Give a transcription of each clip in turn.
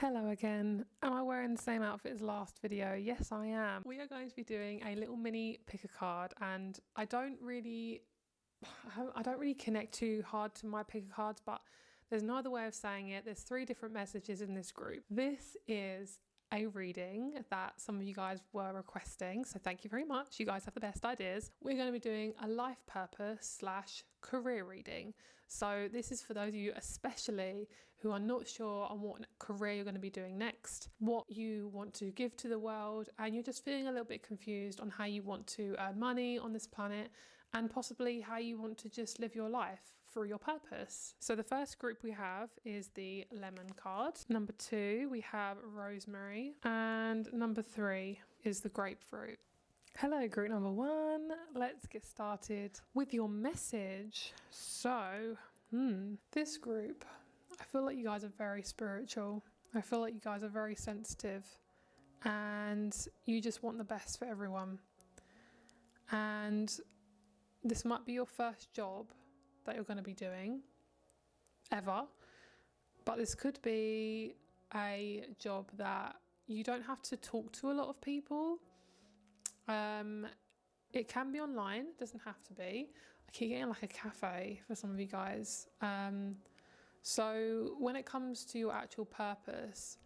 Hello again. Am I wearing the same outfit as last video? Yes, I am. We are going to be doing a little mini pick a card, and I don't really connect too hard to my pick a cards, but there's no other way of saying it. There's 3 different messages in this group. This is a reading that some of you guys were requesting, so thank you very much. You guys have the best ideas. We're going to be doing a life purpose / career reading. So this is for those of you especially who are not sure on what career you're going to be doing next, what you want to give to the world, and you're just feeling a little bit confused on how you want to earn money on this planet, and possibly how you want to just live your life through your purpose. So the first group we have is the lemon card. Number 2, we have rosemary, and number 3 is the grapefruit. Hello, group number 1. Let's get started with your message. So, this group, I feel like you guys are very spiritual. I feel like you guys are very sensitive, and you just want the best for everyone. And this might be your first job that you're going to be doing ever, but this could be a job that you don't have to talk to a lot of people. It can be online, it doesn't have to be. I keep getting like a cafe for some of you guys. So when it comes to your actual purpose,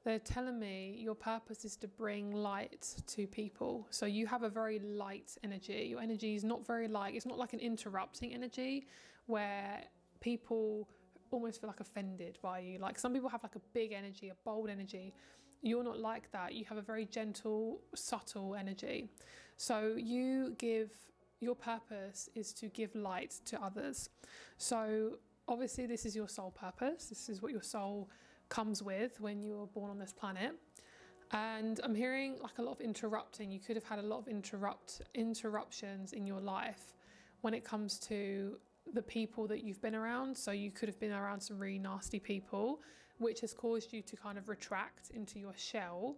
they're telling me your purpose is to bring light to people. So you have a very light energy. Your energy is not very light. It's not like an interrupting energy where people almost feel like offended by you. Like some people have like a big energy, a bold energy. You're not like that. You have a very gentle, subtle energy. So your purpose is to give light to others. So obviously this is your soul purpose. This is what your soul comes with when you were born on this planet. And I'm hearing like a lot of interrupting. You could have had a lot of interruptions in your life when it comes to the people that you've been around. So you could have been around some really nasty people, which has caused you to kind of retract into your shell,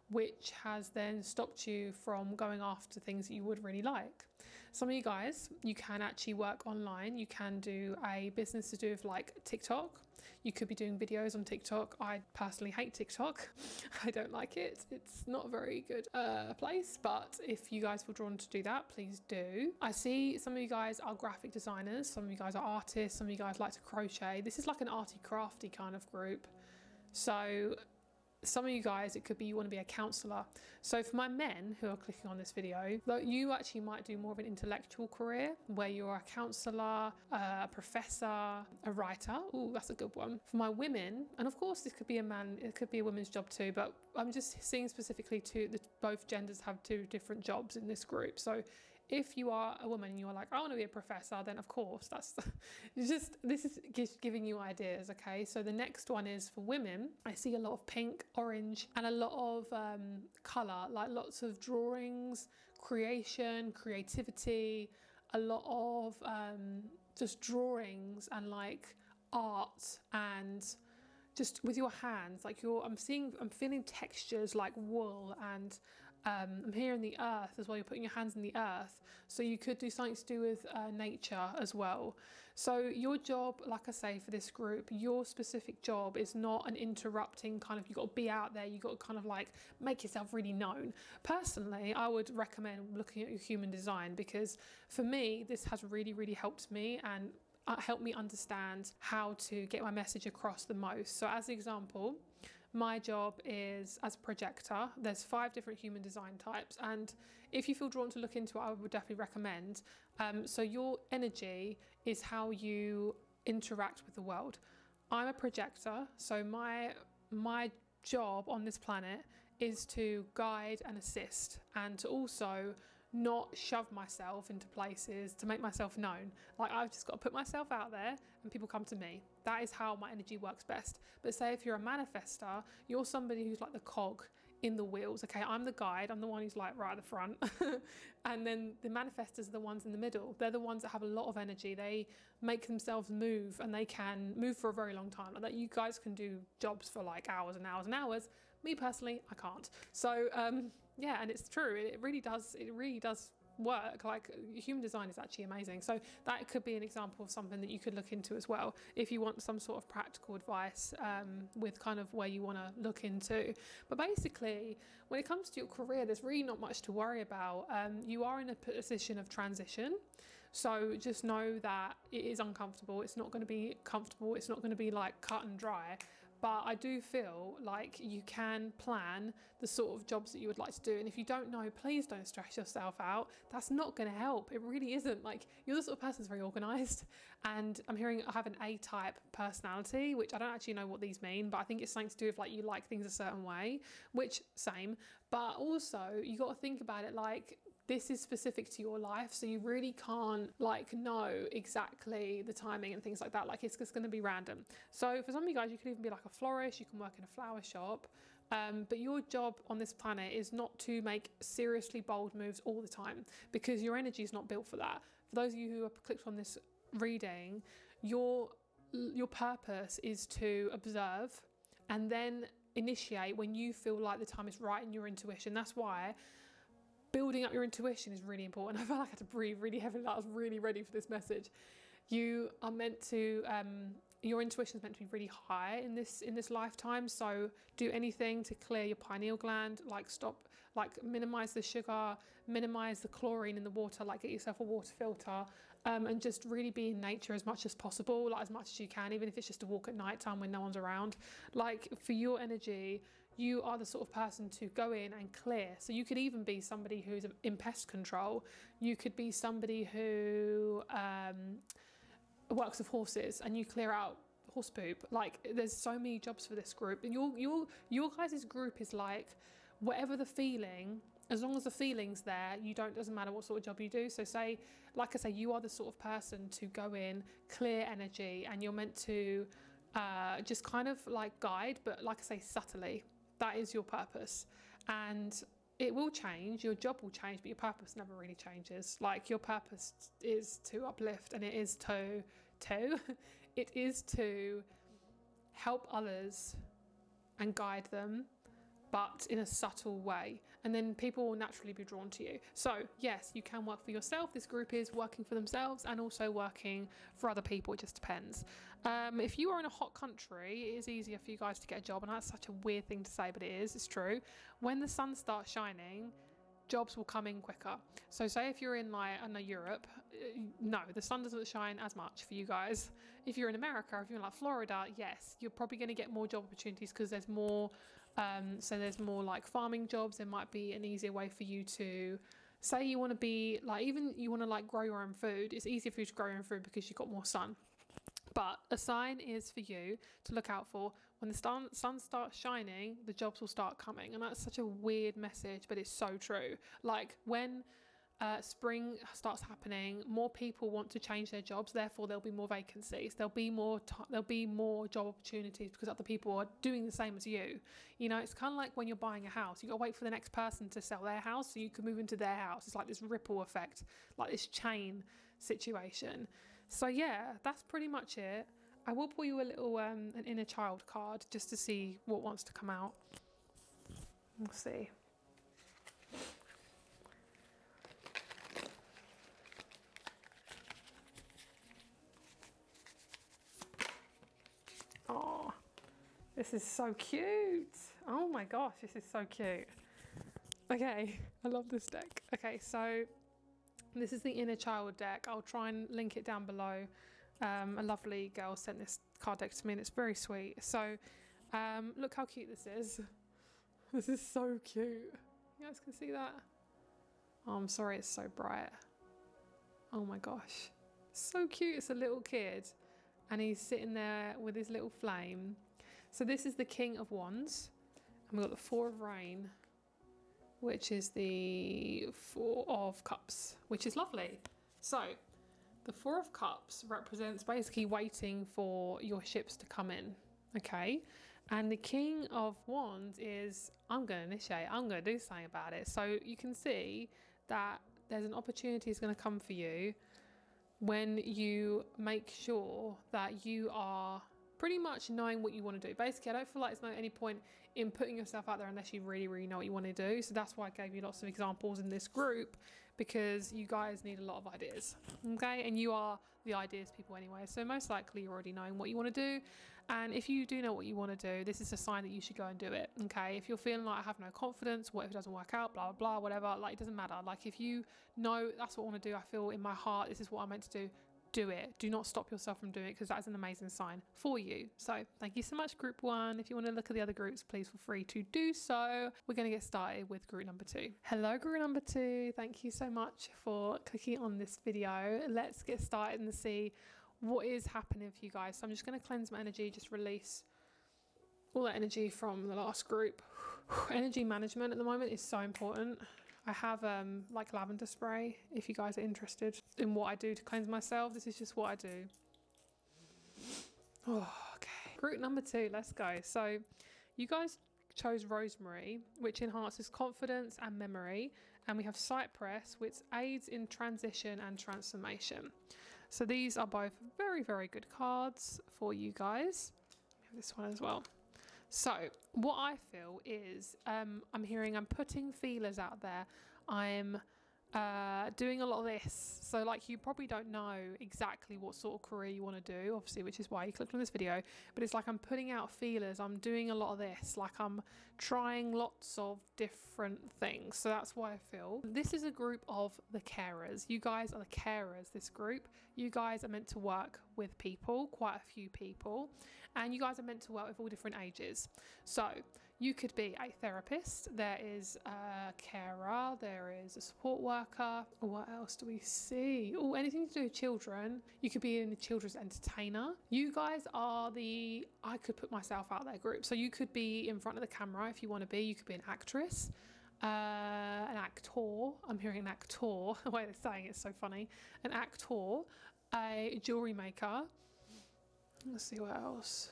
which has then stopped you from going after things that you would really like. Some of you guys, you can actually work online. You can do a business to do with like TikTok. You could be doing videos on TikTok. I personally hate TikTok. I don't like it. It's not a very good place, but if you guys feel drawn to do that, please do. I see some of you guys are graphic designers. Some of you guys are artists. Some of you guys like to crochet. This is like an arty crafty kind of group. So some of you guys, it could be you want to be a counsellor. So for my men who are clicking on this video, you actually might do more of an intellectual career where you're a counsellor, a professor, a writer. Oh, that's a good one. For my women, and of course this could be a man, it could be a woman's job too, but I'm just seeing specifically both genders have 2 different jobs in this group. So if you are a woman and you're like, I want to be a professor, then of course this is just giving you ideas. Okay, so the next one is for women. I see a lot of pink, orange, and a lot of color, like lots of drawings, creativity, a lot of just drawings and like art, and just with your hands, like I'm feeling textures like wool, and I'm hearing the earth as well. You're putting your hands in the earth. So you could do something to do with nature as well. So your job, like I say, for this group, your specific job is not an interrupting kind of, you got to be out there. You got to kind of like make yourself really known. Personally, I would recommend looking at your human design, because for me, this has really, really helped me and help me understand how to get my message across the most. So as an example, my job is as a projector. There's 5 different human design types, and if you feel drawn to look into it, I would definitely recommend. So your energy is how you interact with the world. I'm a projector, so my job on this planet is to guide and assist, and to also not shove myself into places to make myself known. Like, I've just got to put myself out there and people come to me. That is how my energy works best. But say if you're a manifestor, you're somebody who's like the cog in the wheels. Okay, I'm the guide, I'm the one who's like right at the front. And then the manifestors are the ones in the middle. They're the ones that have a lot of energy. They make themselves move, and they can move for a very long time. Like that, you guys can do jobs for like hours and hours and hours. Me personally, I can't. So yeah, and it's true. It really does work. Like human design is actually amazing. So that could be an example of something that you could look into as well if you want some sort of practical advice with kind of where you want to look into. But basically, when it comes to your career, there's really not much to worry about. You are in a position of transition. So just know that it is uncomfortable. It's not going to be comfortable. It's not going to be like cut and dry. But I do feel like you can plan the sort of jobs that you would like to do. And if you don't know, please don't stress yourself out. That's not going to help. It really isn't. Like, you're the sort of person that's very organised. And I'm hearing I have an A-type personality, which I don't actually know what these mean, but I think it's something to do with like you like things a certain way, which same. But also you got to think about it like, this is specific to your life, so you really can't like know exactly the timing and things like that. Like it's just going to be random. So for some of you guys, you could even be like a florist, you can work in a flower shop, but your job on this planet is not to make seriously bold moves all the time, because your energy is not built for that. For those of you who have clicked on this reading, your purpose is to observe and then initiate when you feel like the time is right in your intuition. That's why building up your intuition is really important. I felt like I had to breathe really heavily. I was really ready for this message. You are meant to, your intuition is meant to be really high in this lifetime. So do anything to clear your pineal gland, like minimize the sugar, minimize the chlorine in the water, like get yourself a water filter, and just really be in nature as much as possible, like as much as you can, even if it's just a walk at night time when no one's around. Like for your energy, you are the sort of person to go in and clear. So you could even be somebody who's in pest control. You could be somebody who works with horses and you clear out horse poop. Like there's so many jobs for this group. And your guys' group is like, whatever the feeling, as long as the feeling's there, doesn't matter what sort of job you do. So say, like I say, you are the sort of person to go in, clear energy, and you're meant to just kind of like guide, but like I say, subtly. That is your purpose, and it will change. Your job will change, but your purpose never really changes. Like your purpose is to uplift, and it is to it is to help others and guide them, but in a subtle way, and then people will naturally be drawn to you. So yes, you can work for yourself. This group is working for themselves and also working for other people. It just depends. If you are in a hot country, it is easier for you guys to get a job, and that's such a weird thing to say, but it's true. When the sun starts shining, jobs will come in quicker. So say if you're in like, I don't know, Europe, no, the sun doesn't shine as much for you guys. If you're in America, if you're in like Florida, yes, you're probably going to get more job opportunities because there's more, so there's more like farming jobs. There might be an easier way for you to, say you want to be like, even you want to like grow your own food, it's easier for you to grow your own food because you've got more sun. But a sign is for you to look out for. When the sun starts shining, the jobs will start coming. And that's such a weird message, but it's so true. Like when spring starts happening, more people want to change their jobs. Therefore, there'll be more vacancies. There'll be more job opportunities because other people are doing the same as you. You know, it's kind of like when you're buying a house. You got to wait for the next person to sell their house so you can move into their house. It's like this ripple effect, like this chain situation. So yeah, that's pretty much it. I will pull you a little an inner child card just to see what wants to come out. We'll see. Oh, this is so cute. Oh my gosh, this is so cute. Okay, I love this deck. Okay, so this is the inner child deck. I'll try and link it down below. A lovely girl sent this card deck to me and it's very sweet. So look how cute this is. This is so cute. You guys can see that? Oh, I'm sorry it's so bright. Oh my gosh. So cute. It's a little kid and he's sitting there with his little flame. So this is the King of Wands. And we've got the Four of Rain, which is the Four of Cups, which is lovely. So the Four of Cups represents basically waiting for your ships to come in, okay? And the King of Wands is, I'm going to initiate, I'm going to do something about it. So you can see that there's an opportunity that's going to come for you when you make sure that you are pretty much knowing what you want to do. Basically, I don't feel like there's no any point in putting yourself out there unless you really, really know what you want to do. So that's why I gave you lots of examples in this group, because you guys need a lot of ideas, okay? And you are the ideas people anyway. So most likely you're already knowing what you want to do. And if you do know what you want to do, this is a sign that you should go and do it, okay? If you're feeling like I have no confidence, what if it doesn't work out, blah, blah, blah, whatever, like it doesn't matter. Like if you know that's what I want to do, I feel in my heart, this is what I'm meant to do, do it. Do not stop yourself from doing it, because that is an amazing sign for you. So thank you so much, group 1. If you want to look at the other groups, please feel free to do so. We're going to get started with group number 2. Hello, group number 2. Thank you so much for clicking on this video. Let's get started and see what is happening for you guys. So I'm just going to cleanse my energy, just release all that energy from the last group. Energy management at the moment is so important. I have like lavender spray if you guys are interested in what I do to cleanse myself. This is just what I do. Oh, okay. Group number 2, let's go. So you guys chose rosemary, which enhances confidence and memory. And we have cypress, which aids in transition and transformation. So these are both very, very good cards for you guys. We have this one as well. So what I feel is I'm putting feelers out there. I'm doing a lot of this. So like you probably don't know exactly what sort of career you want to do, obviously, which is why you clicked on this video. But it's like I'm putting out feelers. I'm doing a lot of this. Like I'm trying lots of different things. So that's why I feel. This is a group of the carers. You guys are the carers, this group. You guys are meant to work with people, quite a few people. And you guys are meant to work with all different ages. So you could be a therapist, there is a carer, there is a support worker. What else do we see? Oh, anything to do with children. You could be in the children's entertainer. You guys are the, I could put myself out there group. So you could be in front of the camera if you want to be. You could be an actress, an actor. I'm hearing an actor, the way they're saying it's so funny. An actor, a jewelry maker. Let's see what else.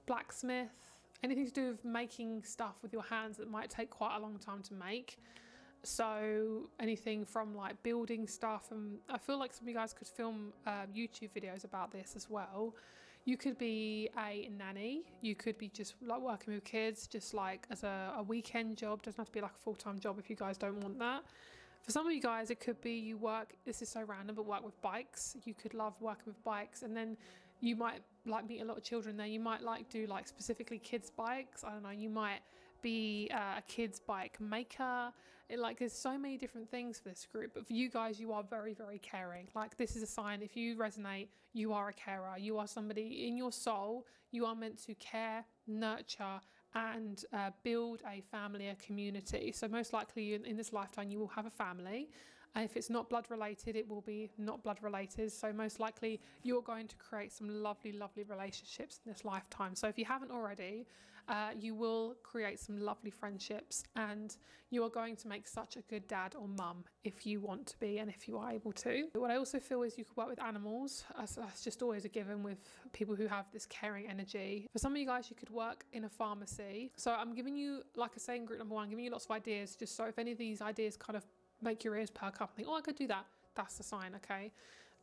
Blacksmith. Anything to do with making stuff with your hands that might take quite a long time to make. So anything from like building stuff, and I feel like some of you guys could film YouTube videos about this as well. You could be a nanny. You could be just like working with kids, just like as a weekend job. Doesn't have to be like a full-time job if you guys don't want that. For some of you guys, it could be you work, this is so random, but work with bikes. You could love working with bikes, and then you might like meet a lot of children there. You might like do like specifically kids bikes. I don't know, you might be a kids bike maker. There's so many different things for this group, but for you guys, you are very, very caring. Like this is a sign, if you resonate, you are a carer. You are somebody in your soul. You are meant to care, nurture, and build a family, a community. So most likely in this lifetime, you will have a family. And if it's not blood related, it will be not blood related. So most likely you're going to create some lovely, lovely relationships in this lifetime. So if you haven't already, you will create some lovely friendships, and you are going to make such a good dad or mum if you want to be and if you are able to. What I also feel is you could work with animals. That's just always a given with people who have this caring energy. For some of you guys, you could work in a pharmacy. So I'm giving you, like I say in group number 1, I'm giving you lots of ideas, just so if any of these ideas kind of make your ears perk up and think, oh, I could do that. That's the sign, okay?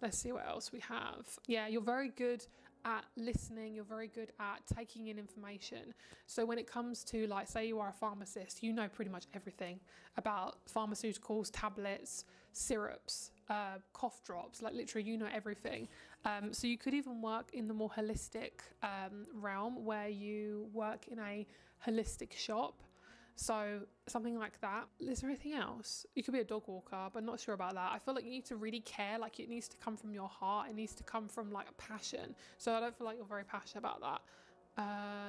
Let's see what else we have. Yeah, you're very good at listening. You're very good at taking in information. So when it comes to, like, say you are a pharmacist, you know pretty much everything about pharmaceuticals, tablets, syrups, cough drops, like literally you know everything. So you could even work in the more holistic realm, where you work in a holistic shop. So something like that. Is there anything else? You could be a dog walker, but not sure about that. I feel like you need to really care. Like it needs to come from your heart. It needs to come from like a passion. So I don't feel like you're very passionate about that.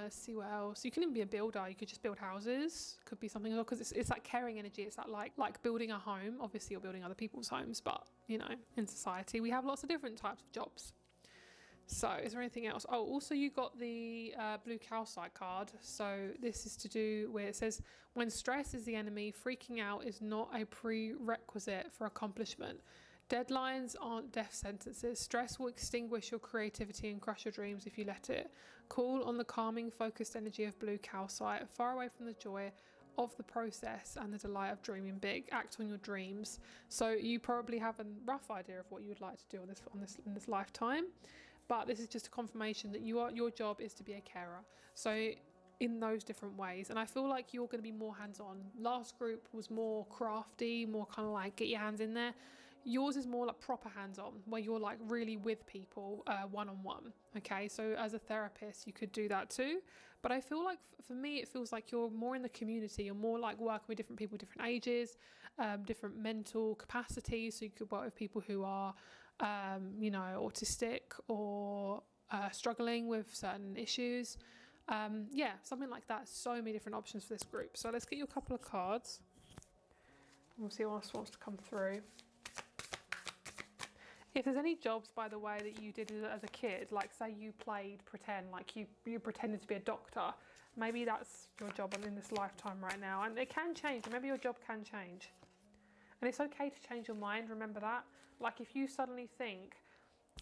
Let's see what else. You can even be a builder. You could just build houses. Could be something, because it's that caring energy. It's that like building a home. Obviously you're building other people's homes, but you know, in society we have lots of different types of jobs. So is there anything else? Oh, also you got the blue calcite card. So this is to do with, it says, when stress is the enemy, freaking out is not a prerequisite for accomplishment. Deadlines aren't death sentences. Stress will extinguish your creativity and crush your dreams if you let it. Call on the calming, focused energy of blue calcite, far away from the joy of the process and the delight of dreaming big. Act on your dreams. So you probably have a rough idea of what you would like to do in this lifetime. but this is just a confirmation that your job is to be a carer. So in those different ways, and I feel like you're going to be more hands-on. Last group was more crafty, more kind of like get your hands in there. Yours is more like proper hands-on, where you're like really with people one-on-one. Okay, so as a therapist you could do that too, but I feel like for me it feels like you're more in the community. You're more like working with different people, different ages, different mental capacities. So you could work with people who are you know, autistic or struggling with certain issues. Yeah, something like that. So many different options for this group. So let's get you a couple of cards. We'll see what else wants to come through. If there's any jobs, by the way, that you did as a kid, like say you played pretend, like you pretended to be a doctor, maybe that's your job in this lifetime right now. And it can change. Maybe your job can change. And it's okay to change your mind, remember that. Like if you suddenly think,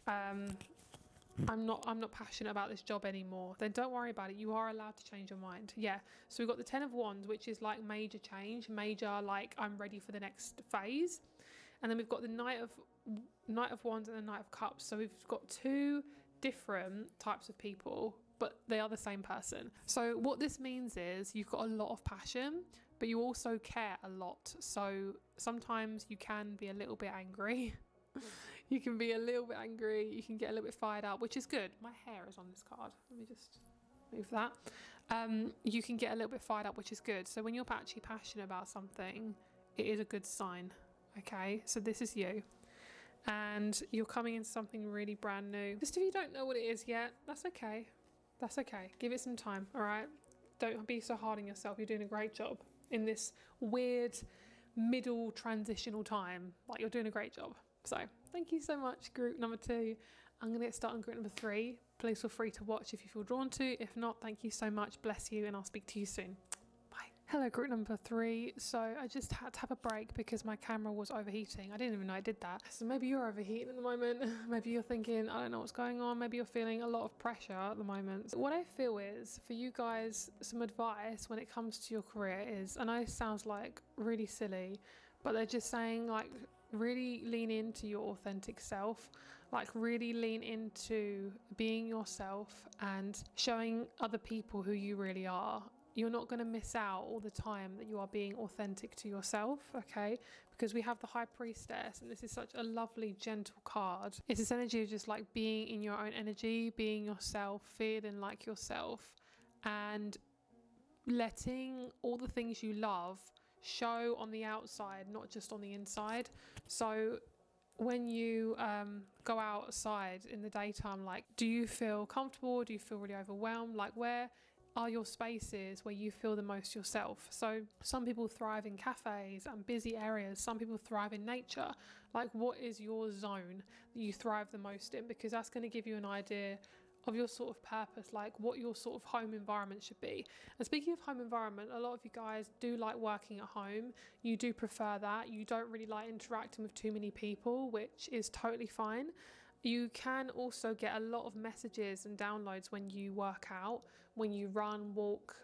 I'm not passionate about this job anymore, then don't worry about it. You are allowed to change your mind. Yeah. So we've got the 10 of Wands, which is like major change, major like I'm ready for the next phase. And then we've got the Knight of Wands and the Knight of Cups. So we've got two different types of people, but they are the same person. So what this means is you've got a lot of passion, but you also care a lot. So sometimes you can be a little bit angry. You can be a little bit angry. You can get a little bit fired up, which is good. My hair is on this card. Let me just move that. You can get a little bit fired up, which is good. So when you're actually passionate about something, it is a good sign. Okay, so this is you. And you're coming into something really brand new. Just if you don't know what it is yet, that's okay. That's okay. Give it some time, all right? Don't be so hard on yourself. You're doing a great job in this weird middle transitional time. Like, you're doing a great job. So thank you so much, group number 2. I'm going to get started on group number 3. Please feel free to watch if you feel drawn to. If not, thank you so much. Bless you, and I'll speak to you soon. Hello, group number 3. So I just had to have a break because my camera was overheating. I didn't even know I did that. So maybe you're overheating at the moment. Maybe you're thinking, I don't know what's going on. Maybe you're feeling a lot of pressure at the moment. What I feel is, for you guys, some advice when it comes to your career is, I know it sounds like really silly, but they're just saying like, really lean into your authentic self. Like really lean into being yourself and showing other people who you really are. You're not going to miss out all the time that you are being authentic to yourself, okay? Because we have the High Priestess, and this is such a lovely, gentle card. It's this energy of just like being in your own energy, being yourself, feeling like yourself, and letting all the things you love show on the outside, not just on the inside. So when you go outside in the daytime, like, do you feel comfortable? Do you feel really overwhelmed? Like, where are your spaces where you feel the most yourself? So some people thrive in cafes and busy areas. Some people thrive in nature. Like, what is your zone that you thrive the most in? Because that's going to give you an idea of your sort of purpose, like what your sort of home environment should be. And speaking of home environment, a lot of you guys do like working at home. You do prefer that. You don't really like interacting with too many people, which is totally fine. You can also get a lot of messages and downloads when you work out, when you run, walk,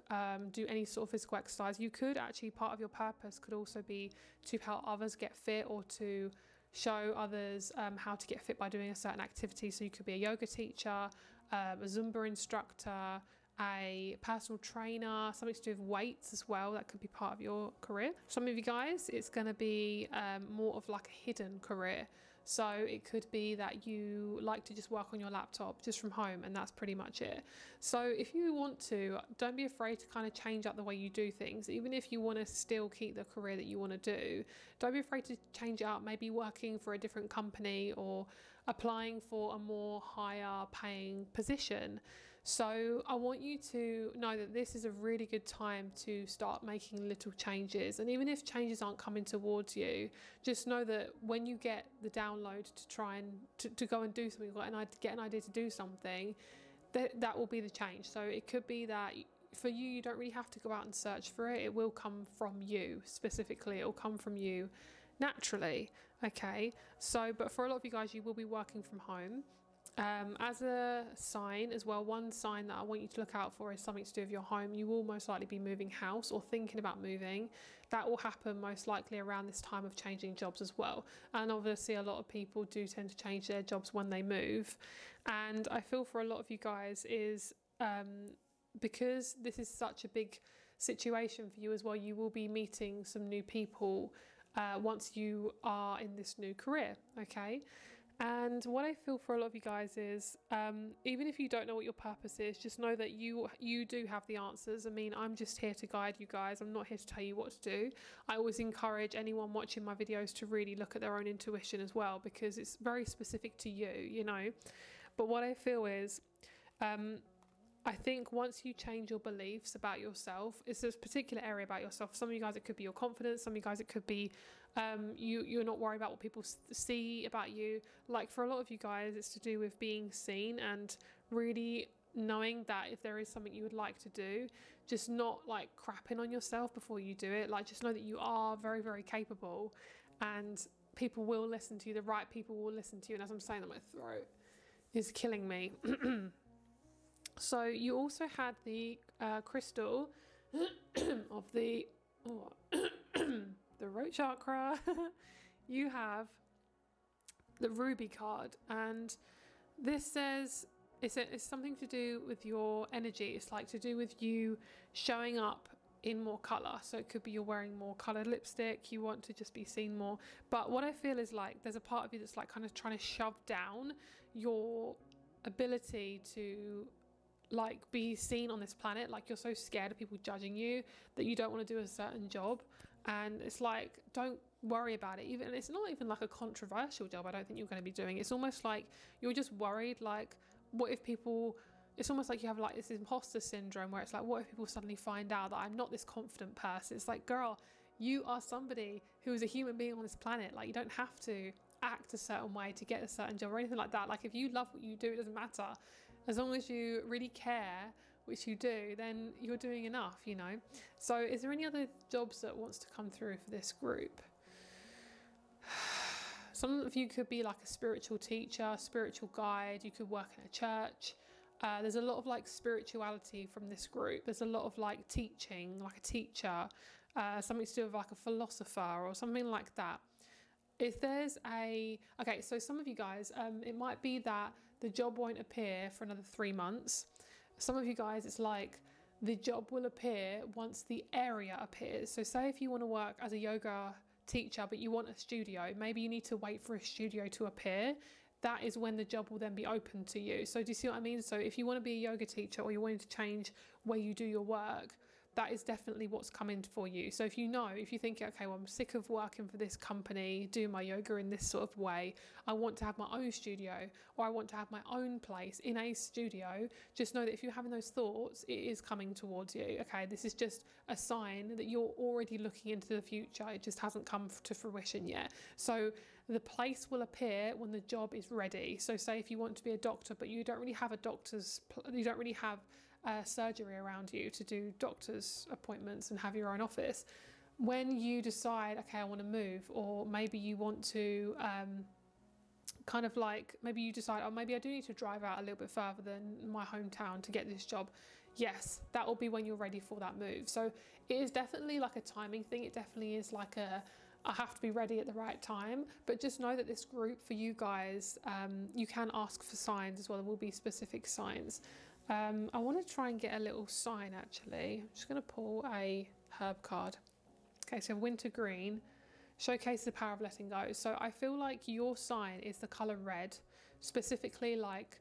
do any sort of physical exercise. You could actually, part of your purpose could also be to help others get fit, or to show others how to get fit by doing a certain activity. So you could be a yoga teacher, a Zumba instructor, a personal trainer, something to do with weights as well. That could be part of your career. Some of you guys, it's going to be more of like a hidden career. So it could be that you like to just work on your laptop just from home, and that's pretty much it. So if you want to, don't be afraid to kind of change up the way you do things. Even if you want to still keep the career that you want to do, don't be afraid to change it up. Maybe working for a different company or applying for a more higher paying position. So I want you to know that this is a really good time to start making little changes. And even if changes aren't coming towards you, just know that when you get the download to try and to go and do something, get an idea to do something, that will be the change. So it could be that for you, you don't really have to go out and search for it. It will come from you specifically. It will come from you naturally. Okay. So, but for a lot of you guys, you will be working from home. As a sign as well, one sign that I want you to look out for is something to do with your home. You will most likely be moving house or thinking about moving. That will happen most likely around this time of changing jobs as well. And obviously a lot of people do tend to change their jobs when they move. And I feel for a lot of you guys is because this is such a big situation for you as well, you will be meeting some new people once you are in this new career, okay? And what I feel for a lot of you guys is, even if you don't know what your purpose is, just know that you do have the answers. I mean, I'm just here to guide you guys. I'm not here to tell you what to do. I always encourage anyone watching my videos to really look at their own intuition as well, because it's very specific to you, you know. But what I feel is, I think once you change your beliefs about yourself, it's a particular area about yourself. Some of you guys, it could be your confidence. Some of you guys, it could be you're not worried about what people see about you. Like for a lot of you guys, it's to do with being seen and really knowing that if there is something you would like to do, just not like crapping on yourself before you do it. Like just know that you are very, very capable and people will listen to you. The right people will listen to you. And as I'm saying that, my throat is killing me. So you also had the crystal of the the root chakra. You have the ruby card, and this says it's something to do with your energy. It's like to do with you showing up in more color. So it could be you're wearing more colored lipstick, you want to just be seen more. But what I feel is like there's a part of you that's like kind of trying to shove down your ability to like be seen on this planet. Like you're so scared of people judging you that you don't want to do a certain job, and it's like don't worry about it. Even it's not even like a controversial job. I don't think you're going to be doing. It's almost like you're just worried, like what if people, it's almost like you have like this imposter syndrome where it's like, what if people suddenly find out that I'm not this confident person? It's like, girl, you are somebody who is a human being on this planet. Like you don't have to act a certain way to get a certain job or anything like that. Like if you love what you do, it doesn't matter. As long as you really care, which you do, then you're doing enough, you know. So is there any other jobs that wants to come through for this group? Some of you could be like a spiritual teacher, spiritual guide. You could work in a church. There's a lot of like spirituality from this group. There's a lot of like teaching, like a teacher, something to do with like a philosopher or something like that. If there's okay, so some of you guys, it might be that the job won't appear for another 3 months. Some of you guys, it's like the job will appear once the area appears. So say if you want to work as a yoga teacher, but you want a studio, maybe you need to wait for a studio to appear. That is when the job will then be open to you. So do you see what I mean? So if you want to be a yoga teacher or you're wanting to change where you do your work, that is definitely what's coming for you. So if you think, okay, well, I'm sick of working for this company, doing my yoga in this sort of way, I want to have my own studio, or I want to have my own place in a studio, just know that if you're having those thoughts, it is coming towards you. Okay, this is just a sign that you're already looking into the future. It just hasn't come to fruition yet. So the place will appear when the job is ready. So say if you want to be a doctor, but you don't really have surgery around you to do doctor's appointments and have your own office. When you decide, okay, I want to move, or maybe you want to maybe you decide, oh, maybe I do need to drive out a little bit further than my hometown to get this job. Yes, that will be when you're ready for that move. So it is definitely like a timing thing. It definitely is like I have to be ready at the right time. But just know that this group for you guys, you can ask for signs as well. There will be specific signs. I want to try and get a little sign actually. I'm just going to pull a herb card. Okay, so winter green, showcase the power of letting go. So I feel like your sign is the colour red, specifically like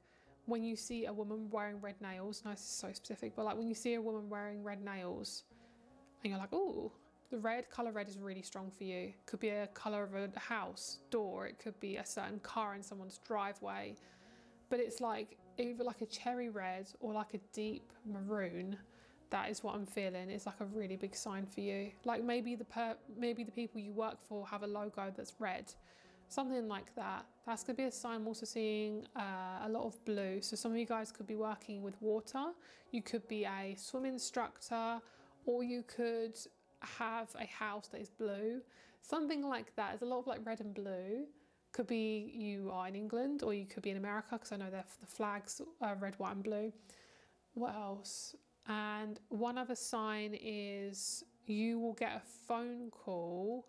when you see a woman wearing red nails. No, this is so specific, but like when you see a woman wearing red nails and you're like, oh, the colour red is really strong for you. Could be a colour of a house door. It could be a certain car in someone's driveway. But it's like either like a cherry red or like a deep maroon. That is what I'm feeling. It's like a really big sign for you. Like maybe the people you work for have a logo that's red, something like that. That's gonna be a sign. I'm also seeing a lot of blue. So some of you guys could be working with water. You could be a swim instructor, or you could have a house that is blue, something like that. There's a lot of like red and blue. Could be you are in England, or you could be in America, because I know the flags are red, white and blue. What else? And one other sign is you will get a phone call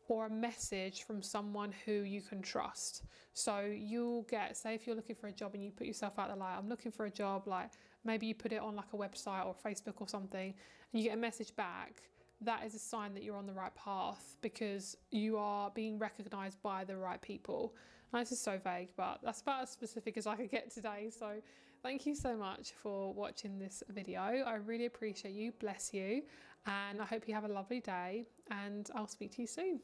or a message from someone who you can trust. So you'll get, say if you're looking for a job and you put yourself out there like, I'm looking for a job, like maybe you put it on like a website or Facebook or something, and you get a message back, that is a sign that you're on the right path, because you are being recognized by the right people. And this is so vague, but that's about as specific as I could get today. So thank you so much for watching this video. I really appreciate you. Bless you. And I hope you have a lovely day, and I'll speak to you soon.